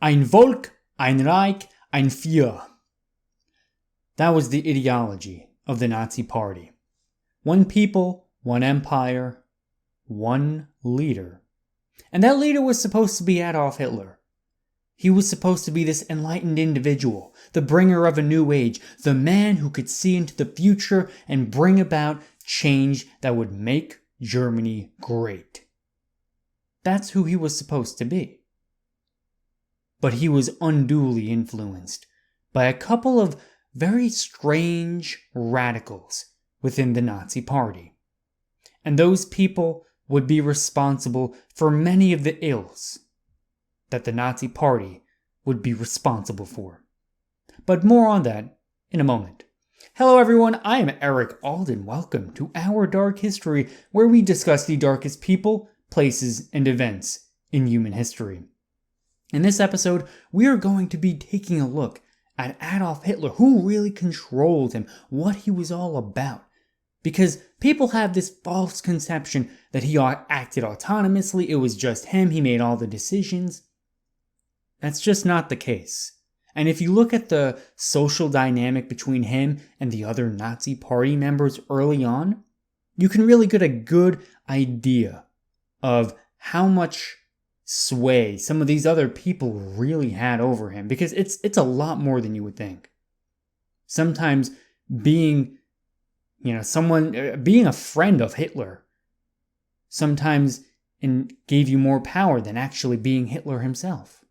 Ein Volk, ein Reich, ein Führer. That was the ideology of the Nazi Party. One people, one empire, one leader. And that leader was supposed to be Adolf Hitler. He was supposed to be this enlightened individual, the bringer of a new age, the man who could see into the future and bring about change that would make Germany great. That's who he was supposed to be. But he was unduly influenced by a couple of very strange radicals within the Nazi Party. And those people would be responsible for many of the ills that the Nazi Party would be responsible for. But more on that in a moment. Hello everyone, I am Eric Alden. Welcome to Our Dark History, where we discuss the darkest people, places, and events in human history. In this episode, we are going to be taking a look at Adolf Hitler, who really controlled him, what he was all about. Because people have this false conception that he acted autonomously, it was just him, he made all the decisions. That's just not the case. And if you look at the social dynamic between him and the other Nazi Party members early on, you can really get a good idea of how much sway some of these other people really had over him, because it's a lot more than you would think. Sometimes being a friend of Hitler sometimes gave you more power than actually being Hitler himself.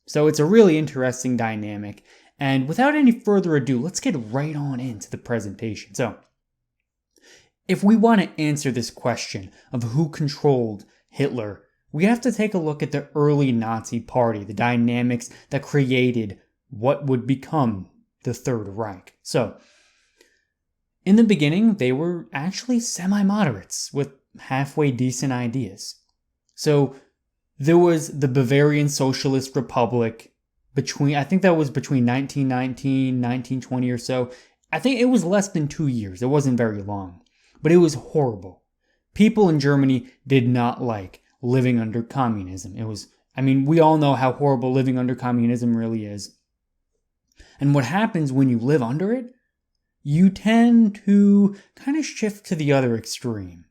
So it's a really interesting dynamic. And without any further ado, let's get right on into the presentation. So, if we want to answer this question of who controlled Hitler, we have to take a look at the early Nazi Party, the dynamics that created what would become the Third Reich. So, in the beginning, they were actually semi-moderates with halfway decent ideas. So, there was the Bavarian Socialist Republic between 1919, 1920 or so. I think it was less than 2 years. It wasn't very long. But it was horrible. People in Germany did not like living under communism. We all know how horrible living under communism really is. And what happens when you live under it? You tend to kind of shift to the other extreme.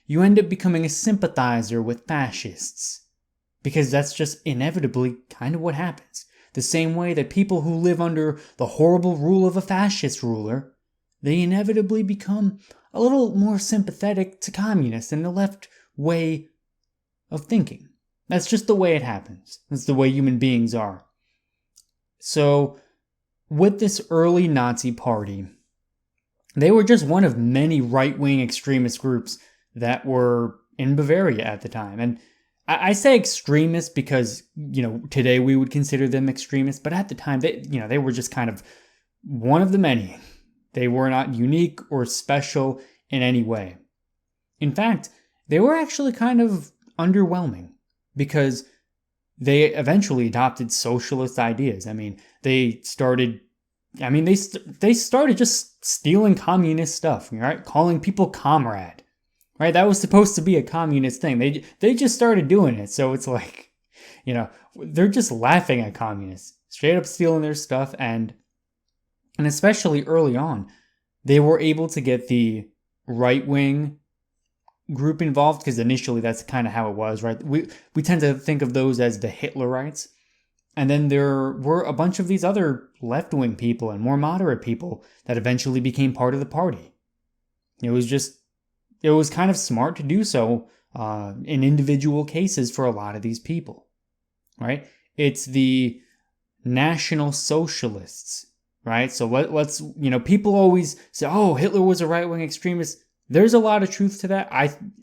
You end up becoming a sympathizer with fascists. Because that's just inevitably kind of what happens. The same way that people who live under the horrible rule of a fascist ruler, they inevitably become a little more sympathetic to communists and the left way of thinking. That's just the way it happens. That's the way human beings are. So, with this early Nazi Party, they were just one of many right-wing extremist groups that were in Bavaria at the time. And I say extremists because, today we would consider them extremists, but at the time, they were just kind of one of the many. They were not unique or special in any way. In fact, they were actually kind of underwhelming because they eventually adopted socialist ideas. They started just stealing communist stuff, right? Calling people comrade. Right, that was supposed to be a communist thing. They just started doing it. So it's like, they're just laughing at communists, straight up stealing their stuff. And especially early on, they were able to get the right-wing group involved, because initially that's kind of how it was, right? We tend to think of those as the Hitlerites. And then there were a bunch of these other left-wing people and more moderate people that eventually became part of the party. It was kind of smart to do so in individual cases for a lot of these people, right? It's the National Socialists, right? So let's people always say, oh, Hitler was a right-wing extremist. There's a lot of truth to that.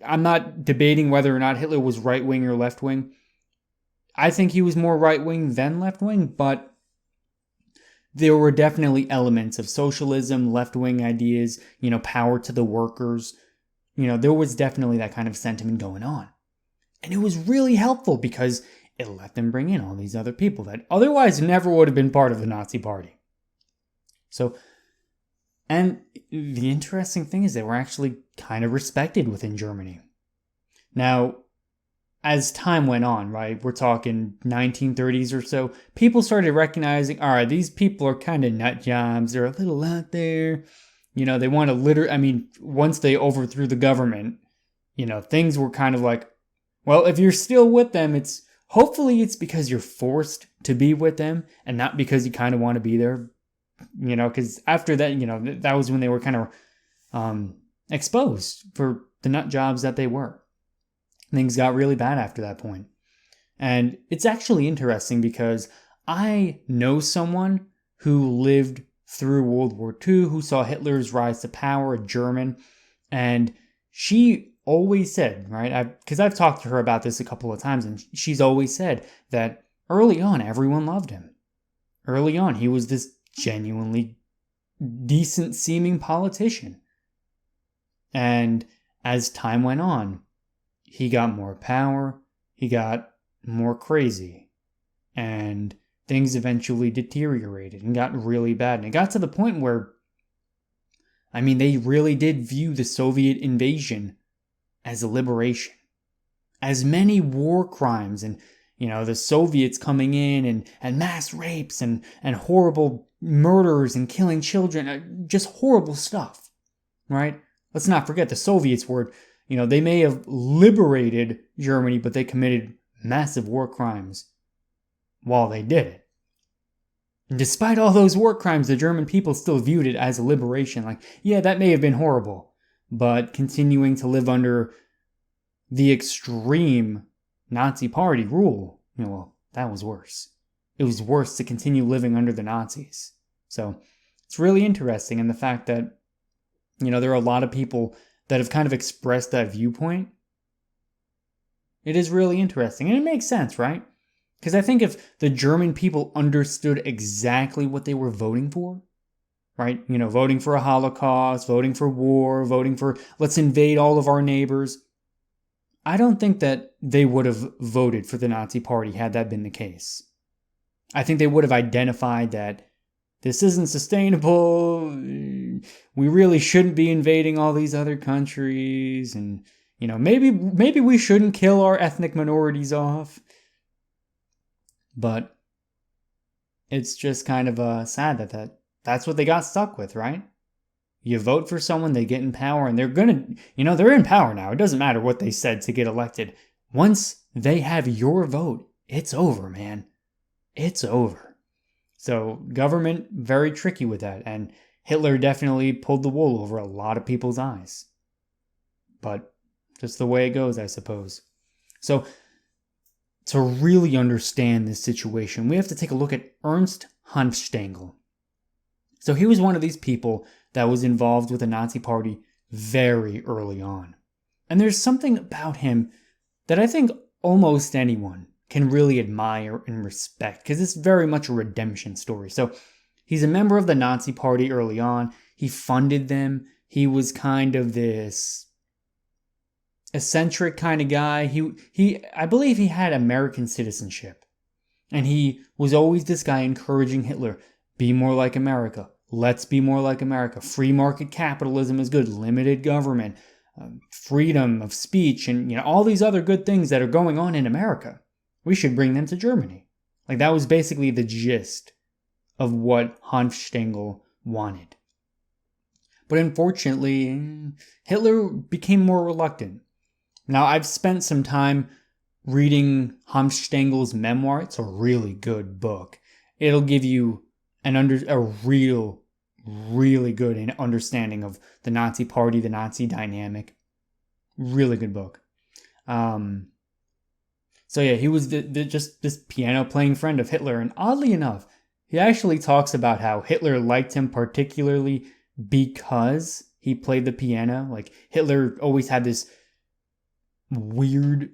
I'm not debating whether or not Hitler was right-wing or left-wing. I think he was more right-wing than left-wing, but there were definitely elements of socialism, left-wing ideas, power to the workers. There was definitely that kind of sentiment going on. And it was really helpful because it let them bring in all these other people that otherwise never would have been part of the Nazi Party. So, and the interesting thing is they were actually kind of respected within Germany. Now, as time went on, right, we're talking 1930s or so, people started recognizing, all right, these people are kind of nut jobs. They're a little out there. They want to once they overthrew the government, things were kind of like, well, if you're still with them, hopefully it's because you're forced to be with them and not because you kind of want to be there, because after that, that was when they were kind of exposed for the nut jobs that they were. Things got really bad after that point. And it's actually interesting because I know someone who lived through World War II, who saw Hitler's rise to power, a German, and she always said, right, because I've talked to her about this a couple of times, and she's always said that early on, everyone loved him. Early on, he was this genuinely decent-seeming politician. And as time went on, he got more power, he got more crazy, and things eventually deteriorated and got really bad. And it got to the point where, they really did view the Soviet invasion as a liberation. As many war crimes and, the Soviets coming in and mass rapes and horrible murders and killing children, just horrible stuff, right? Let's not forget the Soviets were, they may have liberated Germany, but they committed massive war crimes while they did it. And despite all those war crimes, the German people still viewed it as a liberation. Like, yeah, that may have been horrible, but continuing to live under the extreme Nazi party rule, that was worse. It was worse to continue living under the Nazis. So it's really interesting. And the fact that, there are a lot of people that have kind of expressed that viewpoint. It is really interesting. And it makes sense, right? Because I think if the German people understood exactly what they were voting for, right? Voting for a Holocaust, voting for war, voting for let's invade all of our neighbors. I don't think that they would have voted for the Nazi Party had that been the case. I think they would have identified that this isn't sustainable. We really shouldn't be invading all these other countries. And, maybe we shouldn't kill our ethnic minorities off. But it's just kind of sad that's what they got stuck with, right? You vote for someone, they get in power, and they're they're in power now. It doesn't matter what they said to get elected. Once they have your vote, it's over, man. It's over. So government, very tricky with that. And Hitler definitely pulled the wool over a lot of people's eyes. But just the way it goes, I suppose. So to really understand this situation, we have to take a look at Ernst Stengel. So he was one of these people that was involved with the Nazi Party very early on. And there's something about him that I think almost anyone can really admire and respect, because it's very much a redemption story. So he's a member of the Nazi Party early on. He funded them. He was kind of this eccentric kind of guy. I believe he had American citizenship. And he was always this guy encouraging Hitler, be more like America. Let's be more like America. Free market capitalism is good. Limited government, freedom of speech, and all these other good things that are going on in America. We should bring them to Germany. Like, that was basically the gist of what Hans Stengel wanted. But unfortunately, Hitler became more reluctant. Now, I've spent some time reading Hans Stengel's memoir. It's a really good book. It'll give you a really good understanding of the Nazi Party, the Nazi dynamic. Really good book. So yeah, he was just this piano-playing friend of Hitler. And oddly enough, he actually talks about how Hitler liked him particularly because he played the piano. Like, Hitler always had this weird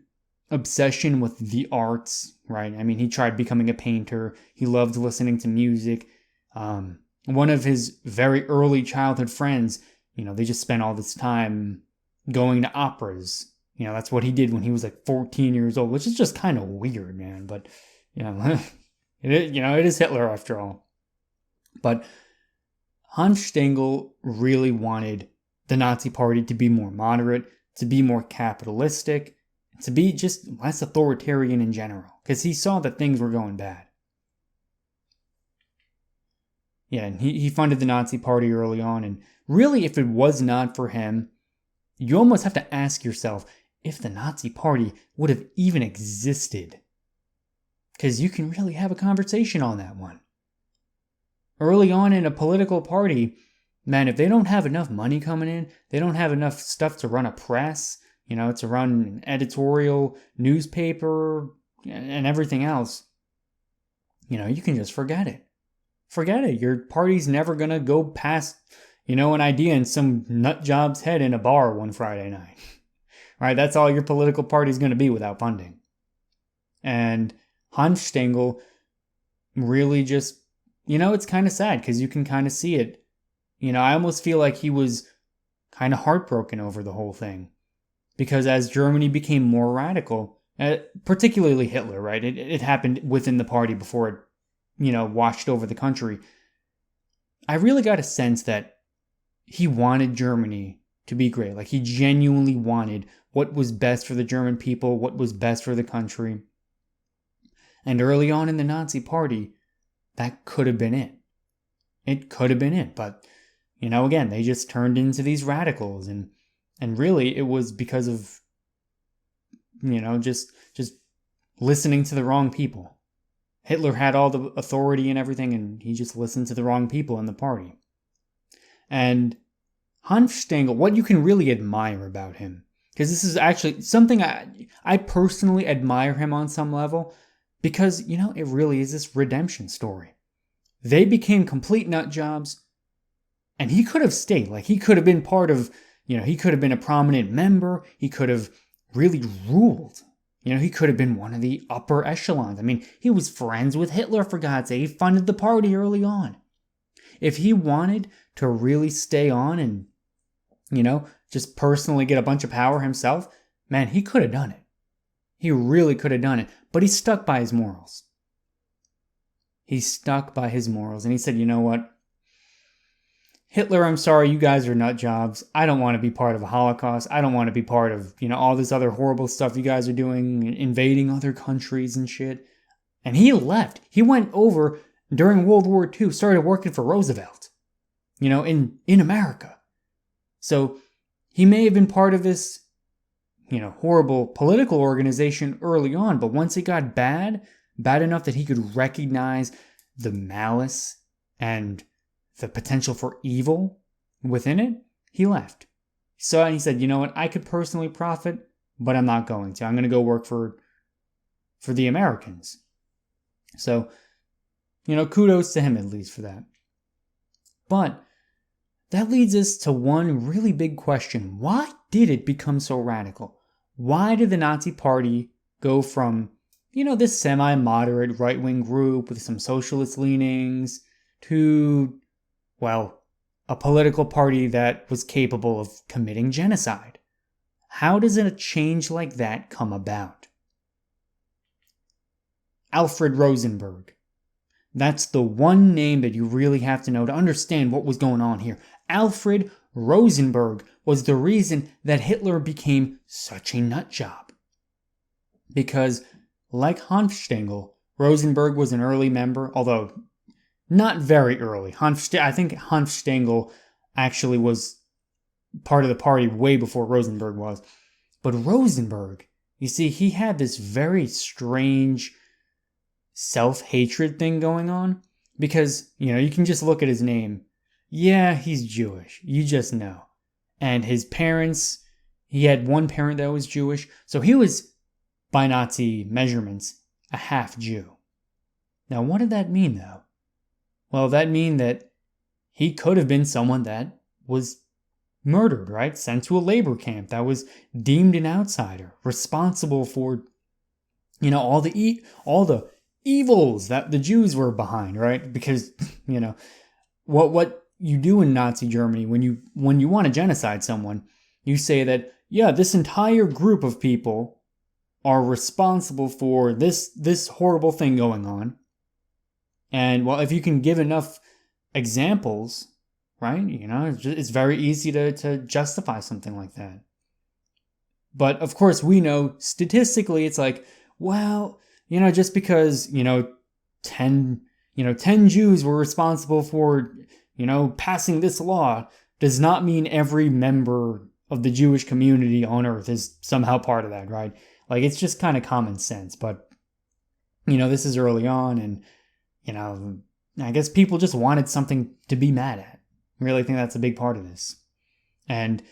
obsession with the arts, right? He tried becoming a painter. He loved listening to music. One of his very early childhood friends, they just spent all this time going to operas. That's what he did when he was like 14 years old, which is just kind of weird, man. But, it is Hitler after all. But Hans Stengel really wanted the Nazi Party to be more moderate, to be more capitalistic, to be just less authoritarian in general, because he saw that things were going bad. Yeah, and he funded the Nazi Party early on, and really, if it was not for him, you almost have to ask yourself if the Nazi Party would have even existed. Because you can really have a conversation on that one. Early on in a political party, man, if they don't have enough money coming in, they don't have enough stuff to run a press, to run an editorial, newspaper, and everything else, you can just forget it. Forget it. Your party's never going to go past, an idea in some nut job's head in a bar one Friday night. Right? That's all your political party's going to be without funding. And Hans Stengel really just, it's kind of sad because you can kind of see it. I almost feel like he was kind of heartbroken over the whole thing. Because as Germany became more radical, particularly Hitler, right? It happened within the party before it, washed over the country. I really got a sense that he wanted Germany to be great. Like, he genuinely wanted what was best for the German people, what was best for the country. And early on in the Nazi Party, that could have been it. It could have been it. But, again, they just turned into these radicals. And really, it was because of, just listening to the wrong people. Hitler had all the authority and everything, and he just listened to the wrong people in the party. And Hans Stengel, what you can really admire about him, because this is actually something I personally admire him on some level, because, it really is this redemption story. They became complete nut jobs, and he could have stayed. Like, he could have been part of, he could have been a prominent member. He could have really ruled. He could have been one of the upper echelons. I mean, he was friends with Hitler, for God's sake. He funded the party early on. If he wanted to really stay on and, just personally get a bunch of power himself, man, he could have done it. He really could have done it. But he stuck by his morals. He stuck by his morals. And he said, you know what? Hitler, I'm sorry, you guys are nut jobs. I don't want to be part of a Holocaust. I don't want to be part of, all this other horrible stuff you guys are doing, invading other countries and shit. And he left. He went over during World War II, started working for Roosevelt, in America. So he may have been part of this, horrible political organization early on, but once it got bad enough that he could recognize the malice and the potential for evil within it, he left. So he said, you know what, I could personally profit, but I'm not going to. I'm going to go work for the Americans. So, kudos to him at least for that. But that leads us to one really big question. Why did it become so radical? Why did the Nazi Party go from, this semi-moderate right-wing group with some socialist leanings to, well, a political party that was capable of committing genocide? How does a change like that come about? Alfred Rosenberg. That's the one name that you really have to know to understand what was going on here. Alfred Rosenberg was the reason that Hitler became such a nut job. Because, like Hans Stengel, Rosenberg was an early member, although not very early. I think Hans Stengel actually was part of the party way before Rosenberg was. But Rosenberg, you see, he had this very strange self-hatred thing going on. Because, you can just look at his name. Yeah, he's Jewish. You just know. And his parents, he had one parent that was Jewish. So he was, by Nazi measurements, a half Jew. Now, what did that mean, though? Well, that mean that he could have been someone that was murdered, right? Sent to a labor camp, that was deemed an outsider, responsible for, all the evils that the Jews were behind, right? Because, what you do in Nazi Germany when you want to genocide someone, you say that, yeah, this entire group of people are responsible for this horrible thing going on. And, well, if you can give enough examples, right, it's very easy to justify something like that. But of course, we know statistically it's like, well, just because, 10 Jews were responsible for, passing this law does not mean every member of the Jewish community on earth is somehow part of that, right? Like, it's just kind of common sense. But, this is early on, and, I guess people just wanted something to be mad at. I really think that's a big part of this. And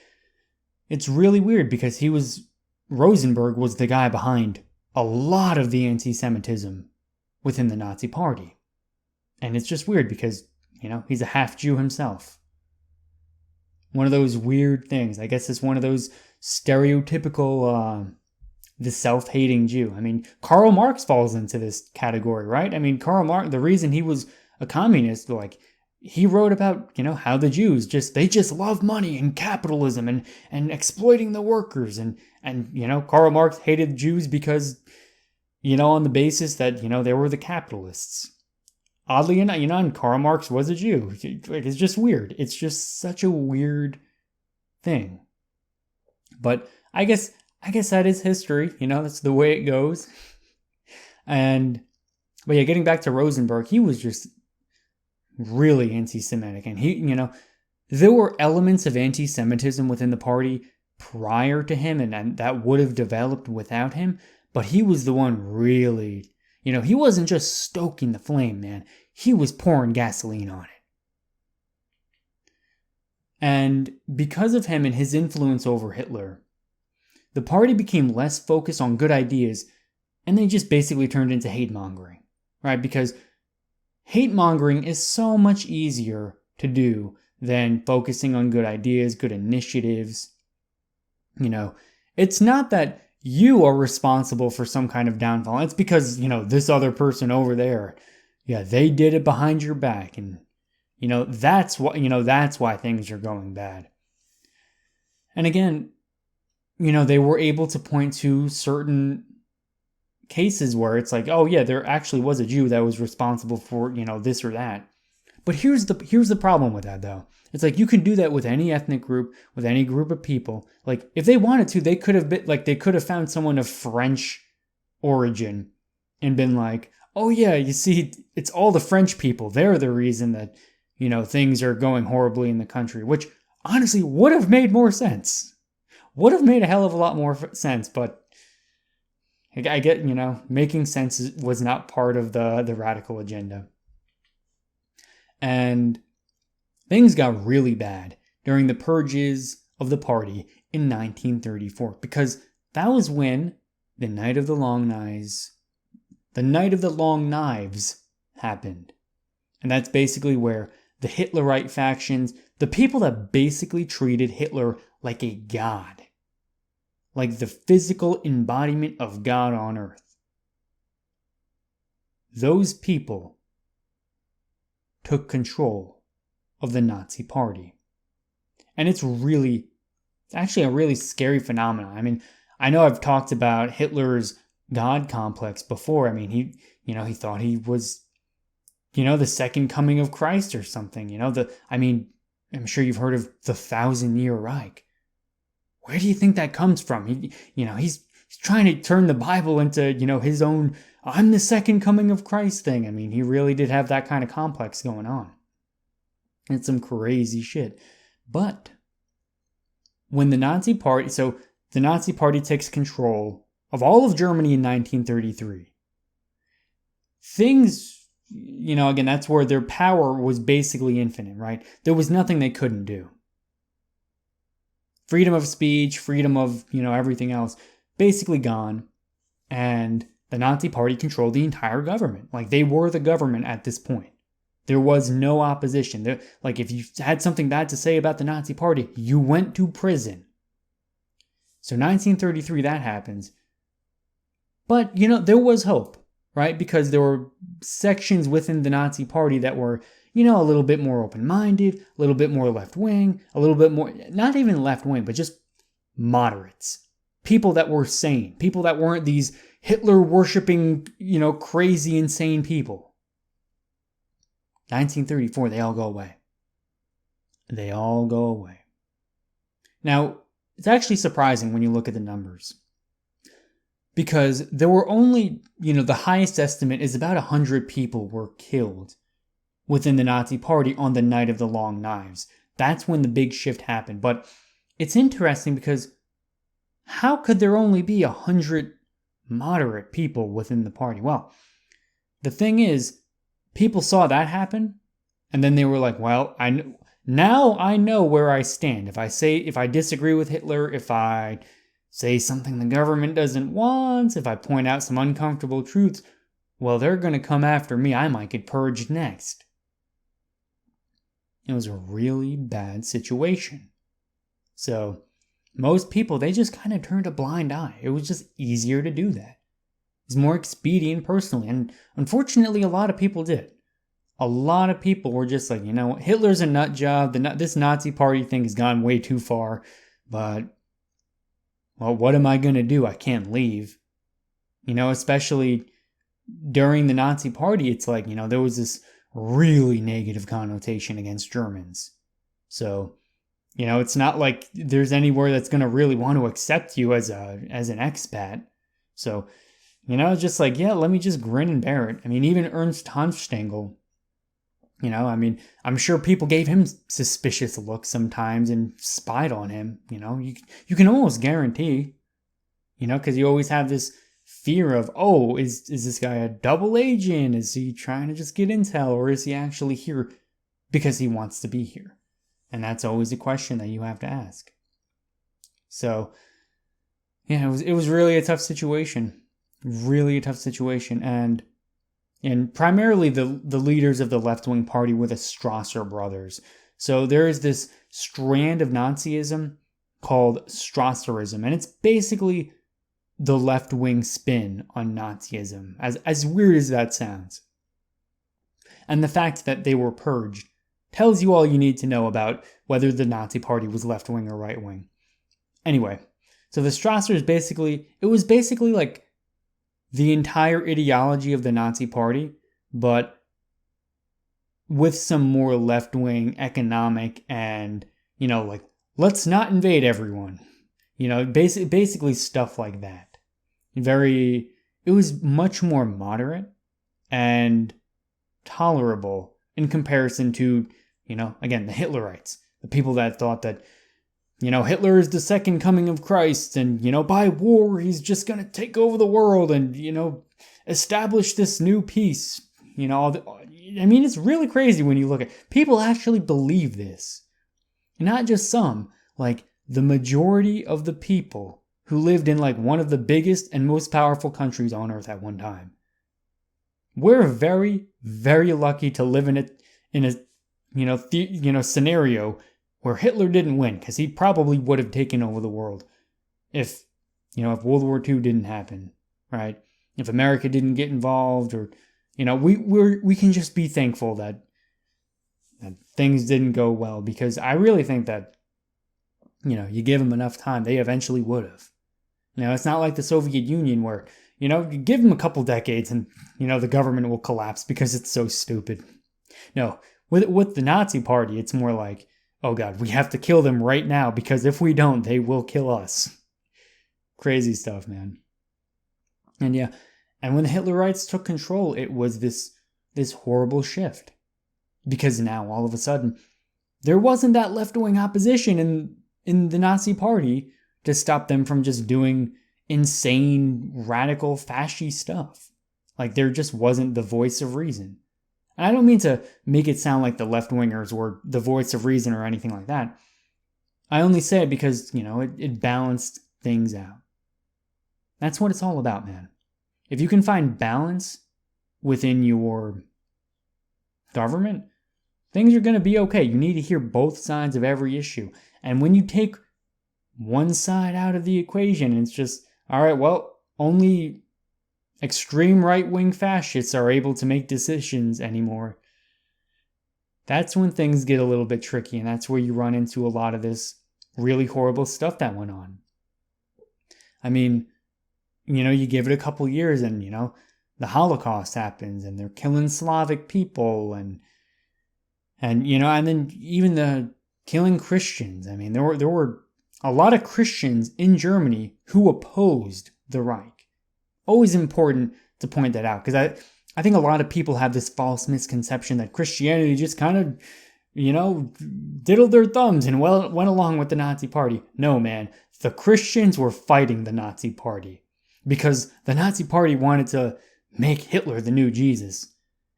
it's really weird because Rosenberg was the guy behind a lot of the anti-Semitism within the Nazi Party. And it's just weird because, he's a half Jew himself. One of those weird things. I guess it's one of those stereotypical, the self-hating Jew. I mean, Karl Marx falls into this category, right? I mean, Karl Marx, the reason he was a communist, like, he wrote about, how the Jews they just love money and capitalism and exploiting the workers. And Karl Marx hated Jews because, on the basis that, they were the capitalists. Oddly enough, and Karl Marx was a Jew. It's just weird. It's just such a weird thing. But I guess that is history. That's the way it goes. But yeah, getting back to Rosenberg, he was just really anti-Semitic. And he, there were elements of anti-Semitism within the party prior to him, and that would have developed without him. But he was the one really, he wasn't just stoking the flame, man. He was pouring gasoline on it. And because of him and his influence over Hitler, the party became less focused on good ideas, and they just basically turned into hate-mongering, right? Because hate-mongering is so much easier to do than focusing on good ideas, good initiatives. It's not that you are responsible for some kind of downfall. It's because, this other person over there, they did it behind your back. And, that's why things are going bad. And again, they were able to point to certain cases where it's like, oh yeah, there actually was a Jew that was responsible for, this or that. But here's the problem with that, though. It's like, you can do that with any ethnic group, with any group of people. Like, if they wanted to, they could have found someone of French origin and been like, oh yeah, you see, it's all the French people. They're the reason that, things are going horribly in the country, which honestly would have made more sense. Would have made a hell of a lot more sense, but I get, making sense was not part of the radical agenda. And things got really bad during the purges of the party in 1934, because that was when the Night of the Long Knives happened. And that's basically where the Hitlerite factions, the people that basically treated Hitler like a god, like the physical embodiment of God on earth, those people took control of the Nazi Party. And it's actually a really scary phenomenon. I mean, I know I've talked about Hitler's God complex before. I mean, he thought he was, the second coming of Christ or something. I'm sure you've heard of the 1,000-Year Reich. Where do you think that comes from? He's trying to turn the Bible into, his own, I'm the second coming of Christ thing. I mean, he really did have that kind of complex going on. It's some crazy shit. But when the Nazi Party takes control of all of Germany in 1933, things, again, that's where their power was basically infinite, right? There was nothing they couldn't do. Freedom of speech, freedom of, everything else, basically gone. And the Nazi Party controlled the entire government. Like, they were the government at this point. There was no opposition. Like, if you had something bad to say about the Nazi Party, you went to prison. So 1933, that happens. But, there was hope, right? Because there were sections within the Nazi Party that were, a little bit more open-minded, a little bit more left-wing, a little bit more, not even left-wing, but just moderates. People that were sane. People that weren't these Hitler-worshipping, crazy, insane people. 1934, they all go away. They all go away. Now, it's actually surprising when you look at the numbers. Because there were only, the highest estimate is about 100 people were killed within the Nazi Party on the night of the Long Knives. That's when the big shift happened. But it's interesting because how could there only be 100 moderate people within the party? Well, the thing is, people saw that happen, and then they were like, well, now I know where I stand. If I disagree with Hitler, if I say something the government doesn't want, if I point out some uncomfortable truths, well, they're going to come after me. I might get purged next. It was a really bad situation. So most people, they just kind of turned a blind eye. It was just easier to do that. It's more expedient personally. And unfortunately, a lot of people did. A lot of people were just like, Hitler's a nut job. This Nazi party thing has gone way too far. But, well, what am I going to do? I can't leave. Especially during the Nazi party, it's like, there was this really negative connotation against Germans. So, it's not like there's anywhere that's going to really want to accept you as an expat. So, it's just like, yeah, let me just grin and bear it. I mean, even Ernst Stengel, I'm sure people gave him suspicious looks sometimes and spied on him. You can almost guarantee, because you always have this fear of, oh, is this guy a double agent? Is he trying to just get intel, or is he actually here because he wants to be here? And that's always a question that you have to ask. So, yeah, it was really a tough situation. Really a tough situation. And primarily the leaders of the left-wing party were the Strasser brothers. So there is this strand of Nazism called Strasserism. And it's basically the left-wing spin on Nazism, as weird as that sounds. And the fact that they were purged tells you all you need to know about whether the Nazi party was left-wing or right-wing. Anyway, so the Strassers it was basically like the entire ideology of the Nazi party, but with some more left-wing economic and, like, let's not invade everyone. Basically stuff like that. It was much more moderate and tolerable in comparison to, again, the Hitlerites, the people that thought that, Hitler is the second coming of Christ, and, by war, he's just going to take over the world and, establish this new peace. It's really crazy when you look at people actually believe this. Not just some, like the majority of the people who lived in like one of the biggest and most powerful countries on earth at one time. We're very, very lucky to live in a scenario where Hitler didn't win, because he probably would have taken over the world if World War II didn't happen, right? If America didn't get involved, or we can just be thankful that things didn't go well, because I really think that you give them enough time, they eventually would have. It's not like the Soviet Union where you give them a couple decades and the government will collapse because it's so stupid. No, with the Nazi party, it's more like, oh God, we have to kill them right now, because if we don't, they will kill us. Crazy stuff, man. And yeah, and when the Hitlerites took control, it was this horrible shift. Because now, all of a sudden, there wasn't that left-wing opposition in the Nazi party to stop them from just doing insane, radical, fascist stuff. Like, there just wasn't the voice of reason. And I don't mean to make it sound like the left-wingers were the voice of reason or anything like that. I only say it because, it balanced things out. That's what it's all about, man. If you can find balance within your government, things are going to be okay. You need to hear both sides of every issue. And when you take one side out of the equation, it's just, all right, well, only extreme right-wing fascists are able to make decisions anymore. That's when things get a little bit tricky, and that's where you run into a lot of this really horrible stuff that went on. I mean, you give it a couple years and, the Holocaust happens and they're killing Slavic people and then even the killing Christians. I mean, there were a lot of Christians in Germany who opposed the Reich. Always important to point that out, because I think a lot of people have this false misconception that Christianity just kind of, diddled their thumbs and went along with the Nazi Party. No, man. The Christians were fighting the Nazi Party because the Nazi Party wanted to make Hitler the new Jesus.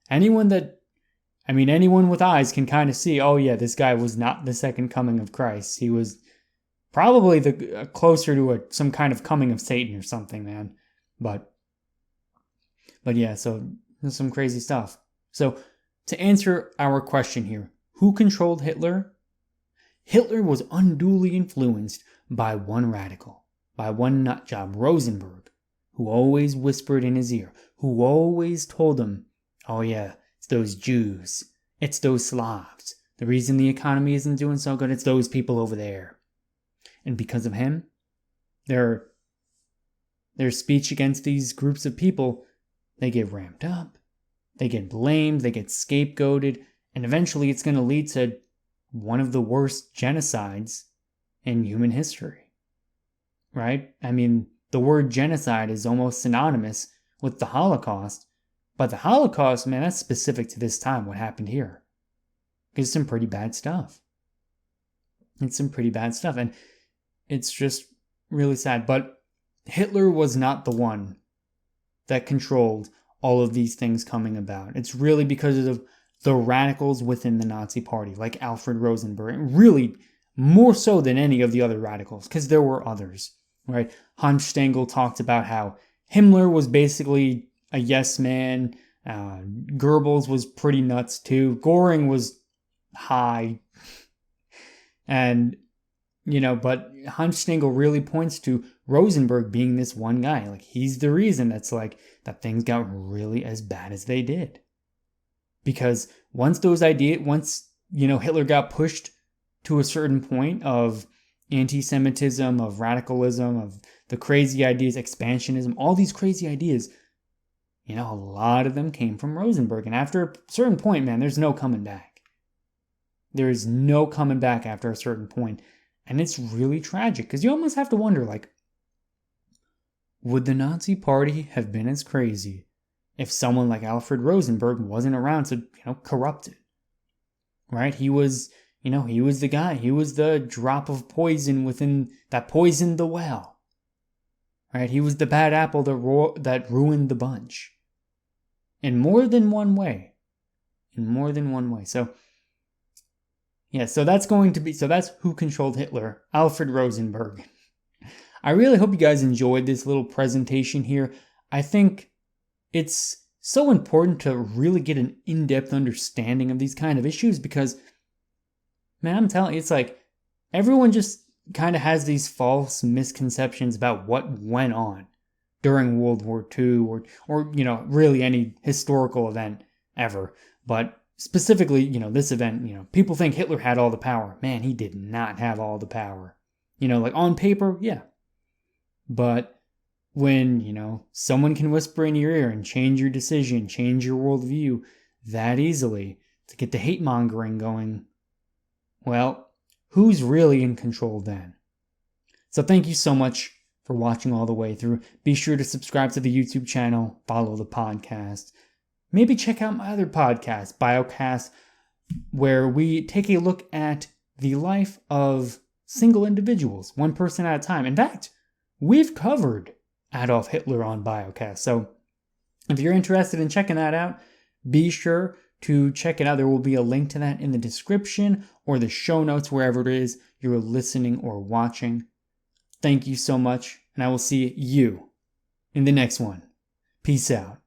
Anyone with eyes can kind of see, oh yeah, this guy was not the second coming of Christ. He was probably closer to some kind of coming of Satan or something, man. But yeah, so there's some crazy stuff. So to answer our question here, who controlled Hitler? Hitler was unduly influenced by one radical, by one nutjob, Rosenberg, who always whispered in his ear, who always told him, oh yeah, it's those Jews, it's those Slavs. The reason the economy isn't doing so good, it's those people over there. And because of him, their speech against these groups of people, they get ramped up, they get blamed, they get scapegoated, and eventually it's going to lead to one of the worst genocides in human history. Right? I mean, the word genocide is almost synonymous with the Holocaust, but the Holocaust, man, that's specific to this time, what happened here. It's some pretty bad stuff. And it's just really sad. But Hitler was not the one that controlled all of these things coming about. It's really because of the radicals within the Nazi Party, like Alfred Rosenberg, and really more so than any of the other radicals, because there were others, right? Hans Stengel talked about how Himmler was basically a yes man. Goebbels was pretty nuts too. Göring was high. And, but Hans Stengel really points to Rosenberg being this one guy. Like, he's the reason that things got really as bad as they did. Because once Hitler got pushed to a certain point of anti-Semitism, of radicalism, of the crazy ideas, expansionism, all these crazy ideas, a lot of them came from Rosenberg. And after a certain point, man, there's no coming back. There is no coming back after a certain point. And it's really tragic, because you almost have to wonder, like, would the Nazi Party have been as crazy if someone like Alfred Rosenberg wasn't around to, corrupt it? Right? He was the guy. He was the drop of poison that poisoned the well. Right? He was the bad apple that ruined the bunch. In more than one way. So, yeah, so that's Who Controlled Hitler, Alfred Rosenberg. I really hope you guys enjoyed this little presentation here. I think it's so important to really get an in-depth understanding of these kind of issues because, man, I'm telling you, it's like everyone just kind of has these false misconceptions about what went on during World War II or really any historical event ever. But specifically, this event, people think Hitler had all the power. Man, he did not have all the power. Like on paper, yeah. But when, someone can whisper in your ear and change your decision, change your worldview that easily to get the hate mongering going, well, who's really in control then? So thank you so much for watching all the way through. Be sure to subscribe to the YouTube channel, follow the podcast. Maybe check out my other podcast, Biocast, where we take a look at the life of single individuals, one person at a time. In fact, we've covered Adolf Hitler on Biocast. So if you're interested in checking that out, be sure to check it out. There will be a link to that in the description or the show notes, wherever it is you're listening or watching. Thank you so much, and I will see you in the next one. Peace out.